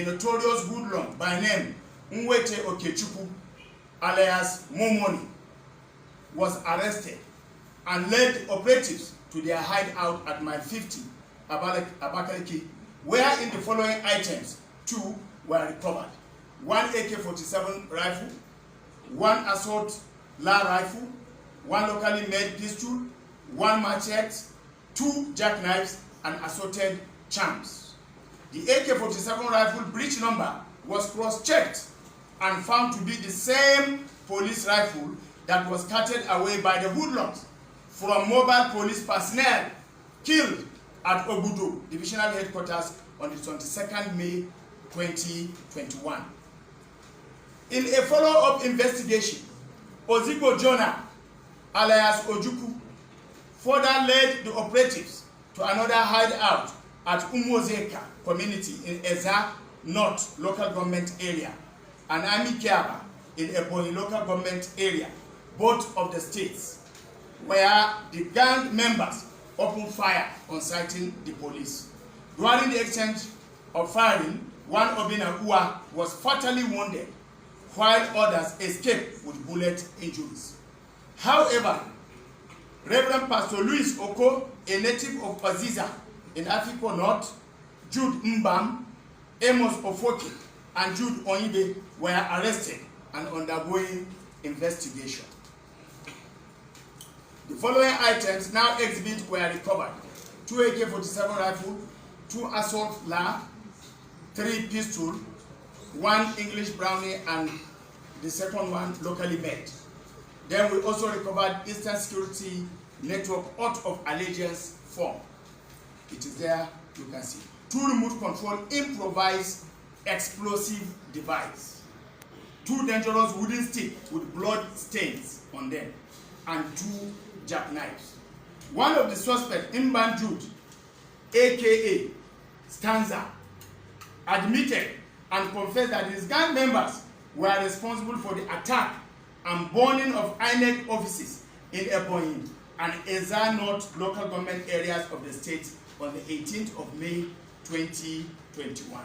a notorious hoodlum by name Nwete Okechukwu, alias Momoni, was arrested and led operatives to their hideout at Mile 50, Abakaliki, wherein the following items, 2 were recovered: 1 AK-47 rifle, 1 assault La rifle, 1 locally made pistol, 1 machete, 2 jackknives, and assorted charms. The AK-47 rifle breech number was cross-checked and found to be the same police rifle that was carted away by the hoodlums from mobile police personnel killed at Obudo Divisional Headquarters on the 22nd May 2021. In a follow-up investigation, Ozigbo Jonah, alias Ojukwu, further led the operatives to another hideout at Umozeka community in Eza North local government area and Amikiaba in Ebonyi local government area, both of the states, where the gang members opened fire on sighting the police. During the exchange of firing, one Obina Ua was fatally wounded, while others escaped with bullet injuries. However, Reverend Pastor Louis Oko, a native of Paziza in Afiko North, Jude Mbam, Amos Ofoke, and Jude Onyibe were arrested and undergoing investigation. The following items now exhibit were recovered: 2 AK-47 rifle, 2 assault La, 3 pistol, 1 English Brownie, and the second one locally made. Then we also recovered Eastern Security Network Oath of Allegiance form. It is there, you can see. 2 remote control improvised explosive device, 2 dangerous wooden sticks with blood stains on them, and 2 jackknives. One of the suspects, Imban Jude, aka Stanza, admitted and confessed that his gang members were responsible for the attack and burning of INEC offices in Ebonyi and Eza North local government areas of the state on the 18th of May 2021.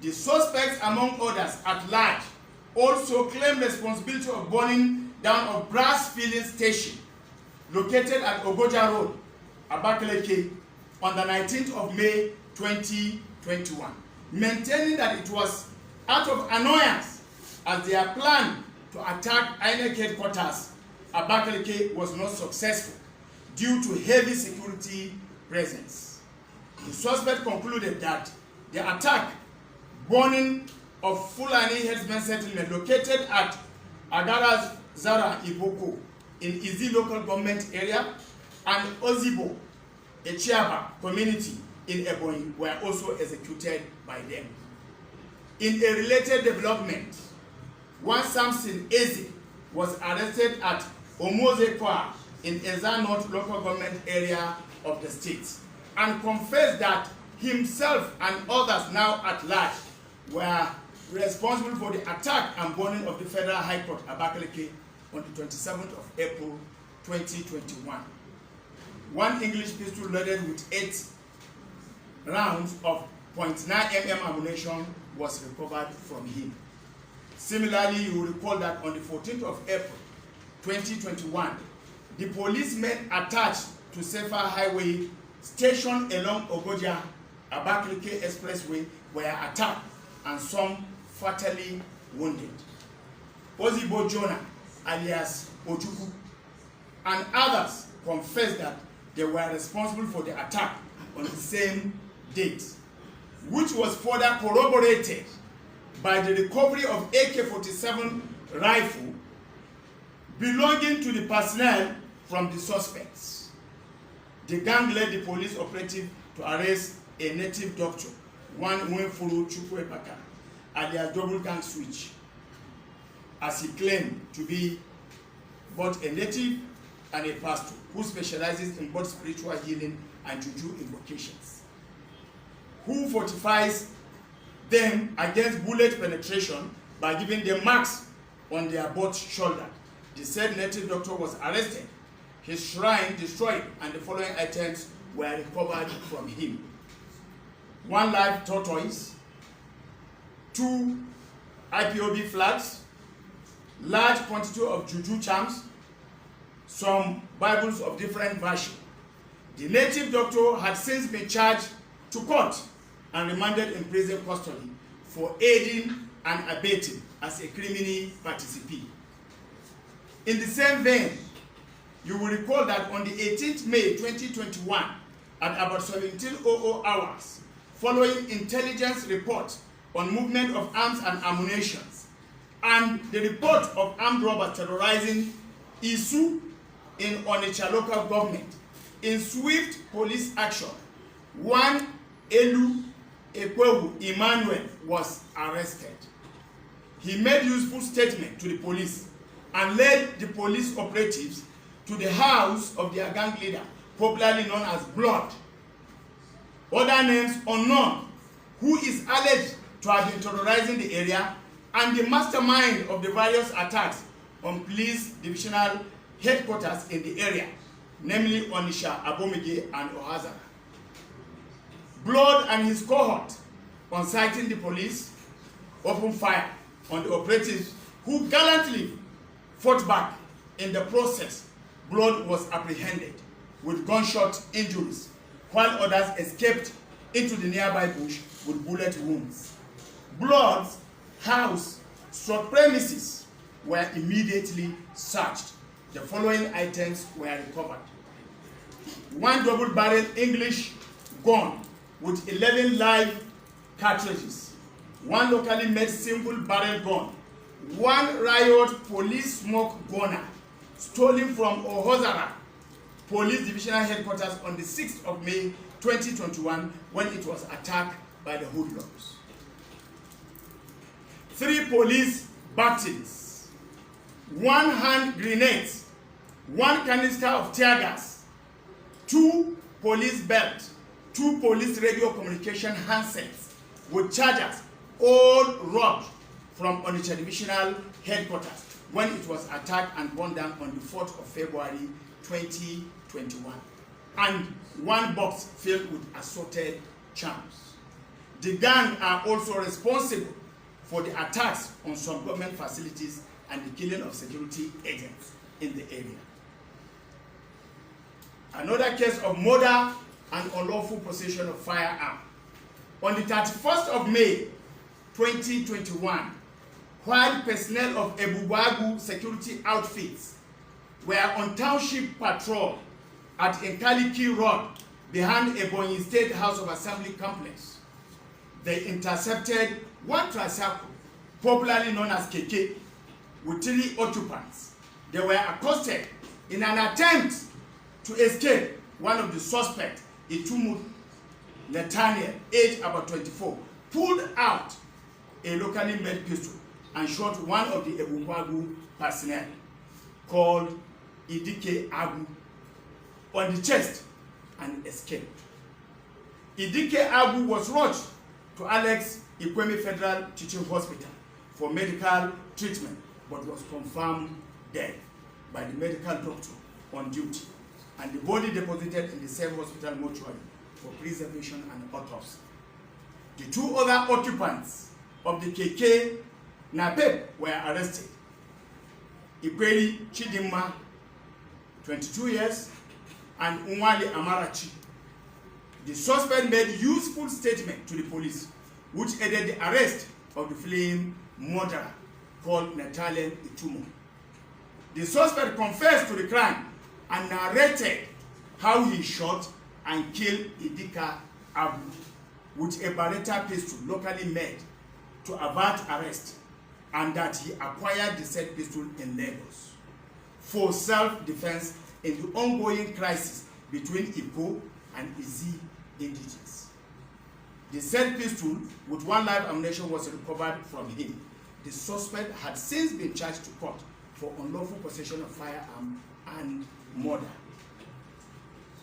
The suspects, among others at large, also claim responsibility of burning down of brass filling station located at Ogoja Road, Abakaliki, on the 19th of May 2021, maintaining that it was out of annoyance as their plan to attack INEC headquarters, Abakaliki, was not successful due to heavy security presence. The suspect concluded that the attack, burning of Fulani herdsmen settlement located at Agara Zara Iboko in Izi local government area and Ozibo, Echiaba community in Ebonyi, were also executed by them. In a related development, one Samson Eze was arrested at Omozekwa in Eza North local government area of the state and confessed that himself and others now at large were responsible for the attack and burning of the Federal High Court, Abakaliki, on the 27th of April 2021. 1 English pistol loaded with 8 rounds of .9 mm ammunition was recovered from him. Similarly, you will recall that on the 14th of April 2021, the policemen attached to Safer Highway stationed along Ogoja Abakaliki Expressway were attacked and some fatally wounded. Ozigbo Jonah, alias Ojukwu, and others confessed that they were responsible for the attack on the same date, which was further corroborated by the recovery of AK-47 rifle belonging to the personnel from the suspects. The gang led the police operative to arrest a native doctor, one Nwefuru Chukwuebaka, alias Double Gang Switch, as he claimed to be both a native and a pastor who specializes in both spiritual healing and juju invocations, who fortifies them against bullet penetration by giving them marks on their both shoulder. The said native doctor was arrested, his shrine destroyed, and the following items were recovered from him: 1 live tortoise, 2 IPOB flags, large quantity of juju charms, some Bibles of different version. The native doctor had since been charged to court and remanded in prison custody for aiding and abetting as a criminal participant. In the same vein, you will recall that on the 18th May 2021, at about 17:00 hours, following intelligence report on movement of arms and ammunition, and the report of armed robbers terrorizing Isu in Onitsha local government, in swift police action, one Elu Ekwewu Emmanuel was arrested. He made useful statement to the police and led the police operatives to the house of their gang leader, popularly known as Blood, other names unknown, who is alleged to have been terrorizing the area and the mastermind of the various attacks on police divisional headquarters in the area, namely Onitsha, Ebonyi, and Ohazara. Blood and his cohort, on sighting the police, opened fire on the operatives, who gallantly fought back. In the process, Blood was apprehended with gunshot injuries, while others escaped into the nearby bush with bullet wounds. Blood's house / premises were immediately searched. The following items were recovered: 1 double-barreled English gun with 11 live cartridges, 1 locally made single-barrel gun, 1 riot police smoke gunner stolen from Ohazara Police Divisional Headquarters on the 6th of May 2021 when it was attacked by the hoodlums. 3 police batons, 1 hand grenade, 1 canister of tear gas, 2 police belts, 2 police radio communication handsets with chargers, all robbed from Onitsha Divisional Headquarters when it was attacked and burned down on the 4th of February 2021, and 1 box filled with assorted charms. The gang are also responsible for the attacks on some government facilities and the killing of security agents in the area. Another case of murder and unlawful possession of firearm. On the 31st of May 2021, while personnel of Ebubagu security outfits were on township patrol at Nkaliki Road behind Ebonyi State House of Assembly complex, they intercepted 1 tricycle, popularly known as KK, with 3 occupants. They were accosted in an attempt to escape. One of the suspects, Itumu Nathaniel, aged about 24, pulled out a locally made pistol and shot one of the Ebubagu personnel, called Idike Agu, on the chest and escaped. Idike Agu was rushed to Alex Ikweme Federal Teaching Hospital for medical treatment, but was confirmed dead by the medical doctor on duty, and the body deposited in the same hospital mortuary for preservation and autopsy. The 2 other occupants of the KK Napep were arrested. Ikweri Chidimma, 22 years, and Unwali Amarachi. The suspect made useful statement to the police, which aided the arrest of the fleeing murderer called Nathaniel Itumu. The suspect confessed to the crime and narrated how he shot and killed Idika Abu with a Beretta pistol locally made to avert arrest, and that he acquired the said pistol in Lagos for self-defense in the ongoing crisis between Igbo and Izi indigenes. The said pistol with 1 live ammunition was recovered from him. The suspect had since been charged to court for unlawful possession of firearm and murder.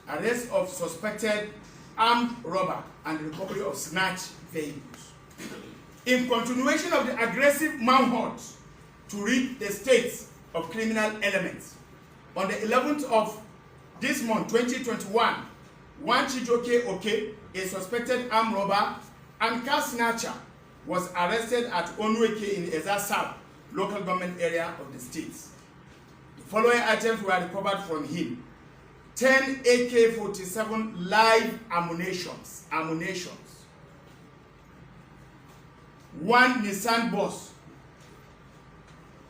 Arrest of suspected armed robber and recovery of snatched vehicles. In continuation of the aggressive manhunt to rid the states of criminal elements, on the 11th of this month, 2021, one Chijoke Oke, a suspected armed robber and car snatcher, was arrested at Onweke in Eza South, local government area of the state. The following items were recovered from him: 10 AK-47 live ammunitions, 1 Nissan bus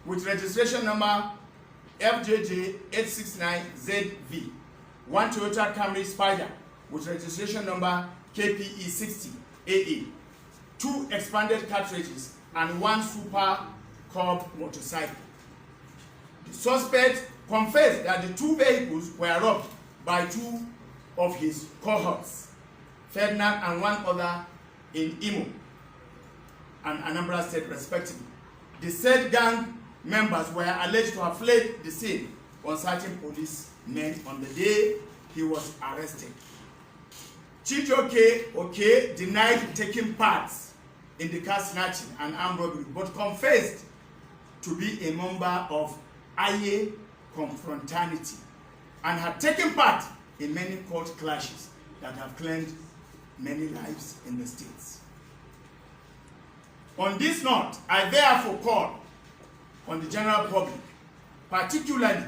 with registration number FJJ869ZV, 1 Toyota Camry Spider with registration number KPE60AA, 2 expanded cartridges, and 1 Super Cub motorcycle. The suspect confessed that the 2 vehicles were robbed by 2 of his cohorts, Ferdinand and 1 other in Imo and Anambra State respectively. The said gang members were alleged to have fled the scene on certain policemen on the day he was arrested. Chijioke denied taking part in the car snatching and armed robbery, but confessed to be a member of Aye Confraternity and had taken part in many court clashes that have claimed many lives in the states. On this note, I therefore call on the general public, particularly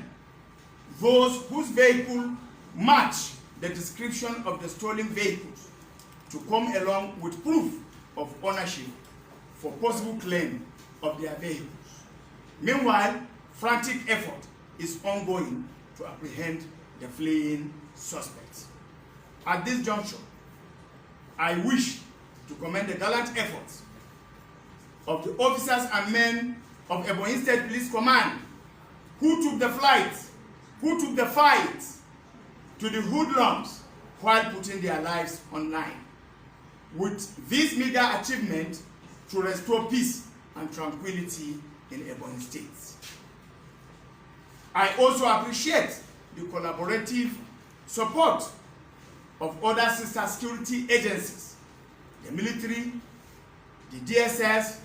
those whose vehicle match the description of the stolen vehicles, to come along with proof of ownership for possible claim of their vehicles. Meanwhile, frantic effort is ongoing to apprehend the fleeing suspects. At this juncture, I wish to commend the gallant efforts of the officers and men of Ebonyi State Police Command who took the fight to the hoodlums while putting their lives on line. With this meager achievement to restore peace and tranquility in Ebonyi State. I also appreciate the collaborative support of other sister security agencies, the military, the DSS,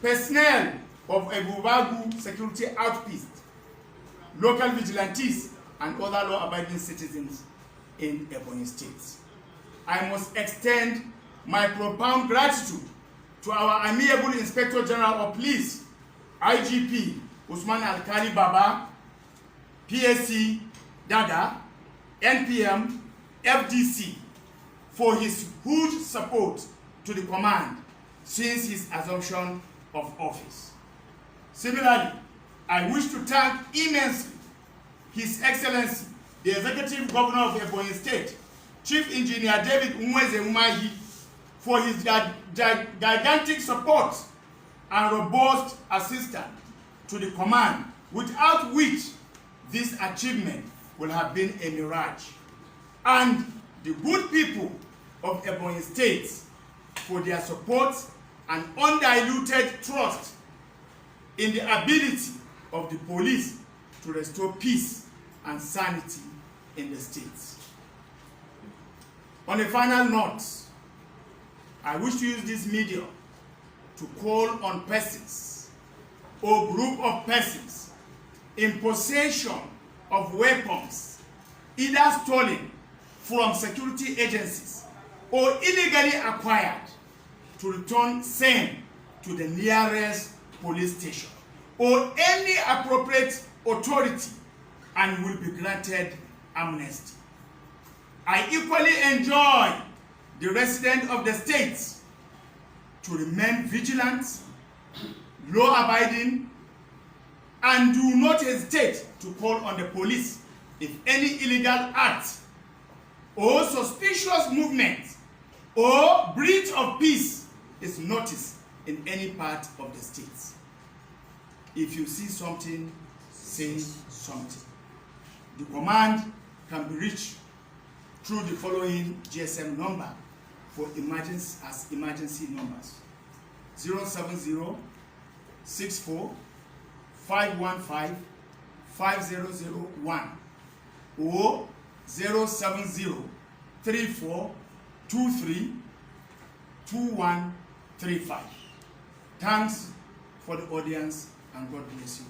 personnel of Ebubagu Security Outpost, local vigilantes, and other law-abiding citizens in Ebonyi State. I must extend my profound gratitude to our amiable Inspector General of Police, IGP Usman Alkali Baba, PSC Dada, NPM, FDC, for his huge support to the command since his assumption of office. Similarly, I wish to thank immensely His Excellency, the Executive Governor of Ebonyi State, Chief Engineer David Umweze Umahi, for his gigantic support and robust assistance to the command, without which this achievement would have been a mirage. And the good people of Ebonyi State for their support and undiluted trust in the ability of the police to restore peace and sanity in the state. On a final note, I wish to use this medium to call on persons or group of persons in possession of weapons, either stolen from security agencies or illegally acquired, to return same to the nearest police station or any appropriate authority and will be granted amnesty. I equally enjoin the residents of the states to remain vigilant, law-abiding, and do not hesitate to call on the police if any illegal act or suspicious movement or breach of peace is noticed in any part of the state. If you see something, say something. The command can be reached through the following GSM number for emergency numbers: 070-64-515-5001 or 070-3423-2135. Thanks for the audience and God bless you.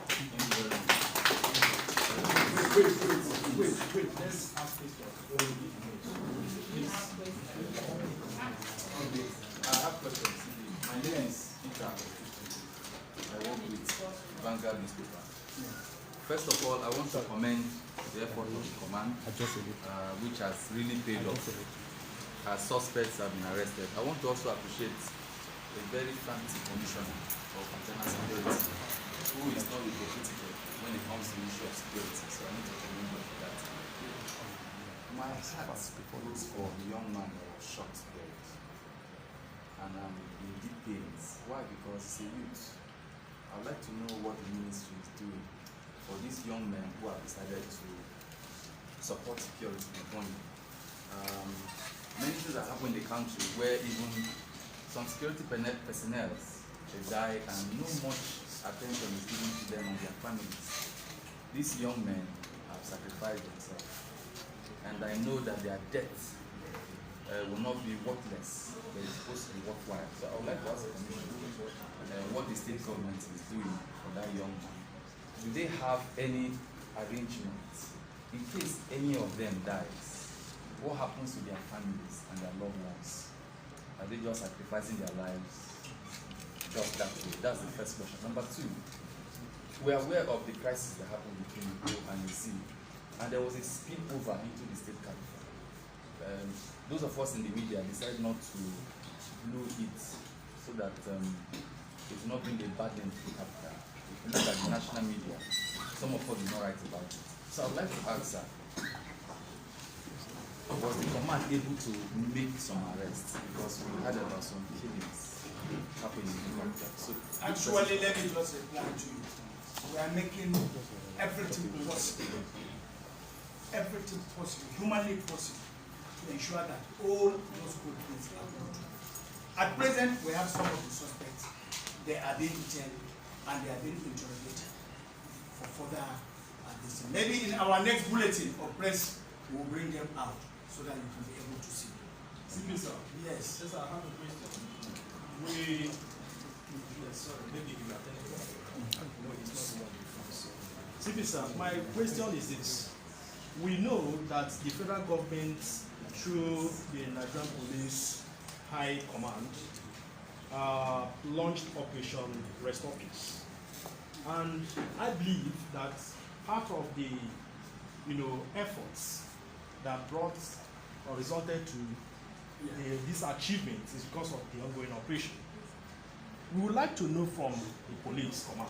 Thank you very much. Wait. Let's ask this for all the please. I have questions. Vanguard newspaper. First of all, I want to commend the effort of the command, which has really paid off. As suspects have been arrested. I want to also appreciate a very fancy commissioner of internal security who is not hypocritical when it comes to the issue of security. So I need to commend him for that. My heart goes for the young man that was shot dead. And I'm in deep pains. Why? Because he's a youth. I'd like to know what the ministry is doing for these young men who have decided to support security in Ebonyi. Many things that happen in the country where even some security personnel they die and no much attention is given to them and their families. These young men have sacrificed themselves, and I know that their death will not be worthless, but it's supposed to be worthwhile. So I would like to ask the commission what the state government is doing for that young man. Do they have any arrangements in case any of them dies? What happens to their families and their loved ones? Are they just sacrificing their lives just that way? That's the first question. Number two, we are aware of the crisis that happened between Igbo and the sea, and there was a spillover into the state capital. Those of us in the media decided not to blow it so that it will not bring a burden to the capital. If you look at the national media, some of us did not write about it. So I would like to ask her, was the command able to make some arrests? Because we heard about some killings happening in the country. So actually, let me just reply to you. We are making everything possible, humanly possible, to ensure that all those good things happen. At present, we have some of the suspects. They are being detained and they are being interrogated for further this. Maybe in our next bulletin or press, we will bring them out so that you can be able to see. CP sir. Yes. Yes, I have a question. Sorry, maybe you are telling me. No, it's not the one before. CP sir, my question is this. We know that the federal government, through the Nigerian Police High Command, launched Operation Restore Peace. And I believe that part of the efforts that brought or resulted to this achievement is because of the ongoing operation. We would like to know from the police command,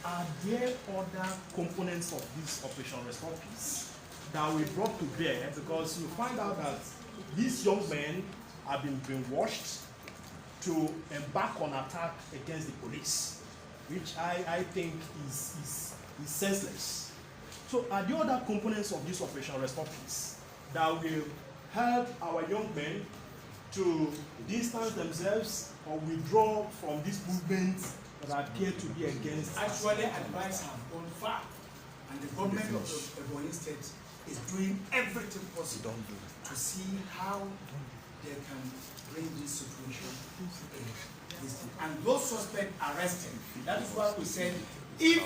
are there other components of this Operation Restore Peace that we brought to bear? Because you find out that these young men have been brainwashed to embark on attack against the police, which I think is senseless. So are there other components of this Operation Restore Peace that will help our young men to distance themselves or withdraw from this movement that appear to be against? Actually, advice have gone far, and the government of the Ebonyi State is doing everything possible to see how they can bring this situation in. And those suspects arrested. That is why we said, if